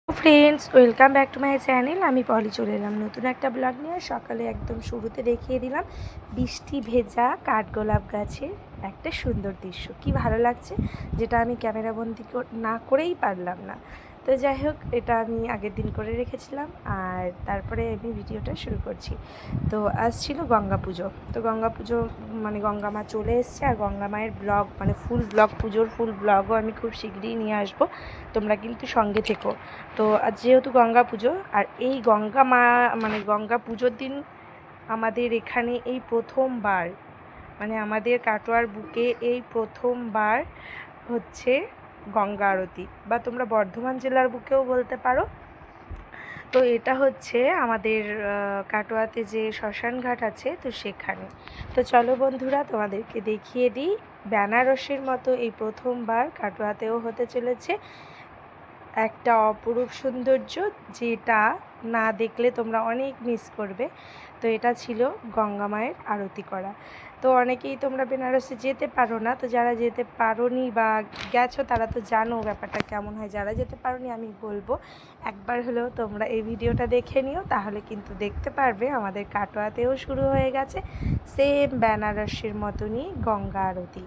Friends, welcome back to my channel. আমি পলি চলে এলাম নতুন একটা ব্লগ নিয়ে। সকালে একদম শুরুতে দেখিয়ে দিলাম বৃষ্টি ভেজা কাঠগোলাপ গাছের একটা সুন্দর দৃশ্য। কি ভালো লাগছে, যেটা আমি ক্যামেরাবন্দি না করেই পারলাম না। তো যাই হোক, এটা আমি আগের দিন করে রেখেছিলাম আর তারপরে আমি ভিডিওটা শুরু করছি। তো আজ ছিল গঙ্গা পুজো। তো গঙ্গা পুজো মানে গঙ্গা মা চলে এসছে, আর গঙ্গা মায়ের ব্লগ মানে ফুল ব্লগ, পুজোর ফুল ব্লগও আমি খুব শীঘ্রই নিয়ে আসবো। তোমরা কিন্তু সঙ্গে থেকো। তো আজ যেহেতু গঙ্গা পুজো, আর এই গঙ্গা মা মানে গঙ্গা পুজোর দিন আমাদের এখানে এই প্রথমবার, মানে আমাদের কাটোয়ার বুকে এই প্রথমবার হচ্ছে গঙ্গা আরতি, বা তোমরা বর্ধমান জেলার বুকেও বলতে পারো। তো এটা হচ্ছে আমাদের কাটোয়াতে যে শ্মশান ঘাট আছে, তো সেখানে। তো চলো বন্ধুরা, তোমাদেরকে দেখিয়ে দিই বেনারসের মতো এই প্রথমবার কাটোয়াতেও হতে চলেছে একটা অপরূপ সৌন্দর্য, যেটা না দেখলে তোমরা অনেক মিস করবে। তো এটা ছিল গঙ্গা মায়ের আরতি করা। তো অনেকেই তোমরা বেনারসে যেতে পারো না, তো যারা যেতে পারোনি বা গেছো তারা তো জানো ব্যাপারটা কেমন হয়। যারা যেতে পারোনি, আমি বলবো একবার হলেও তোমরা এই ভিডিওটা দেখে নিও, তাহলে কিন্তু দেখতে পারবে আমাদের কাটোয়াতেও শুরু হয়ে গেছে সেম বেনারসের মতনই গঙ্গা আরতি।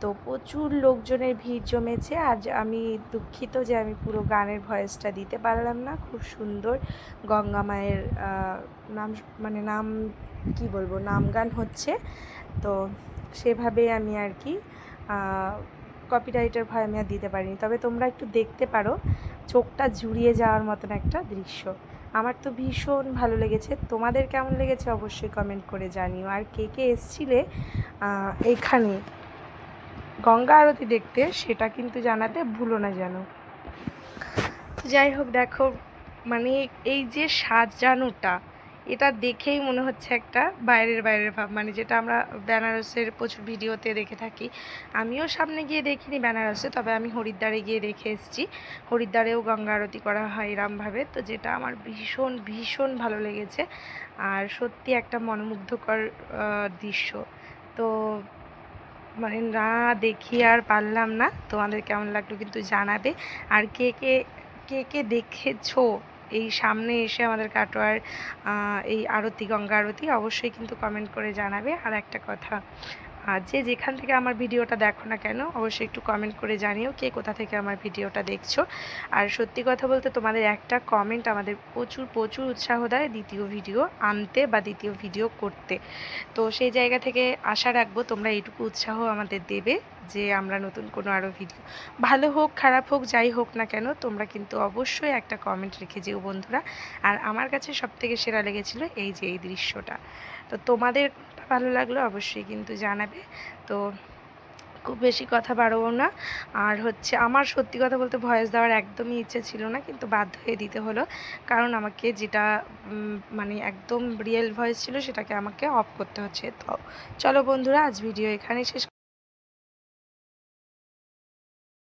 তো প্রচুর লোকজনের ভিড় জমেছে। আর আমি দুঃখিত যে আমি পুরো গানের ভয়েসটা দিতে পারলাম না। খুব সুন্দর গঙ্গা মায়ের নাম কি বলবো, নাম গান হচ্ছে। তো সেভাবে আমি আর কি কপিরাইটের ভয় আমি আর দিতে পারিনি। তবে তোমরা একটু দেখতে পারো, চোখটা জুড়িয়ে যাওয়ার মতন একটা দৃশ্য। আমার তো ভীষণ ভালো লেগেছে। তোমাদের কেমন লেগেছে অবশ্যই কমেন্ট করে জানিও। আর কে কে এসছিলে এইখানে গঙ্গা আরতি দেখতে, সেটা কিন্তু জানাতে ভুলো না যেন। যাই হোক, দেখো মানে এই যে সাজানোটা, এটা দেখেই মনে হচ্ছে একটা বাইরের ভাব, মানে যেটা আমরা বেনারসের প্রচুর ভিডিওতে দেখে থাকি। আমিও সামনে গিয়ে দেখিনি বেনারসে, তবে আমি হরিদ্বারে গিয়ে দেখে এসেছি। হরিদ্বারেও গঙ্গা আরতি করা হয় এরমভাবে, তো যেটা আমার ভীষণ ভীষণ ভালো লেগেছে। আর সত্যি একটা মনোমুগ্ধকর দৃশ্য। তো মানে না দেখিয়ে আর পারলাম না। তোমাদের কেমন লাগলো কিন্তু জানাবে। আর কে কে দেখেছো এই সামনে এসে আমাদের কাটোয়ার এই আরতি, গঙ্গা আরতি, অবশ্যই কিন্তু কমেন্ট করে জানাবে। আর একটা কথা, আর যে যেখান থেকে আমার ভিডিওটা দেখো না কেন, অবশ্যই একটু কমেন্ট করে জানিও কে কোথা থেকে আমার ভিডিওটা দেখছো। আর সত্যি কথা বলতে, তোমাদের একটা কমেন্ট আমাদের প্রচুর প্রচুর উৎসাহ দেয় দ্বিতীয় ভিডিও আনতে বা দ্বিতীয় ভিডিও করতে। তো সেই জায়গা থেকে আশা রাখবো তোমরা এইটুকু উৎসাহ আমাদের দেবে, যে আমরা নতুন কোনো আরও ভিডিও, ভালো হোক খারাপ হোক যাই হোক না কেন, তোমরা কিন্তু অবশ্যই একটা কমেন্ট রেখে যেও বন্ধুরা। আর আমার কাছে সবথেকে সেরা লেগেছিলো এই যে এই দৃশ্যটা। তো তোমাদের কোনটা ভালো লাগলো অবশ্যই কিন্তু জানাবে। তো খুব বেশি কথা বাড়াবো না। আর হচ্ছে, আমার সত্যি কথা বলতে ভয়েস দেওয়ার একদমই ইচ্ছে ছিল না, কিন্তু বাধ্য হয়ে দিতে হলো, কারণ আমাকে যেটা মানে একদম রিয়েল ভয়েস ছিল সেটাকে আমাকে অফ করতে হচ্ছে। তো চলো বন্ধুরা, আজ ভিডিও এখানেই শেষ।